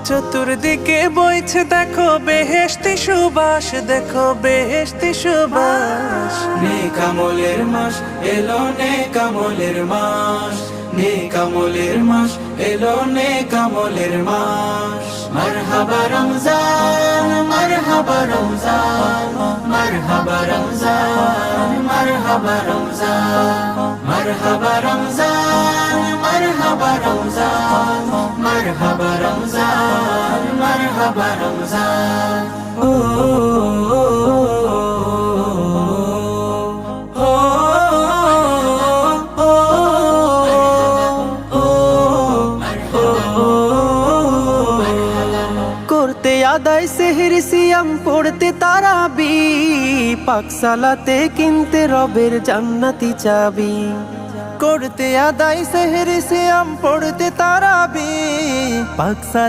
চতুর্দিকে বইছে দেখো বেহেশতি সুবাস, দেখো বেহেশতি সুবাস। নেক আমলের মাস এলো, নেক আমলের মাস, নেক আমলের মাস এলো, নেক আমলের মাস। মারহাবা রমজান, মারহাবা রমজান, মারহাবা রমজান, মারহাবা রমজান, মারহাবা রমজান, মারহাবা রমজান, মারহাবা রমজান, মারহাবা রমজান। ও করতে আদায় সেহর সিয়াম, পড়তে তারাবি, পাকশালাতে কিনতে রবের জান্নাতি চাবি। করতে আদায় সেহর সিয়াম, পড়তে তারাবি, পাকশালা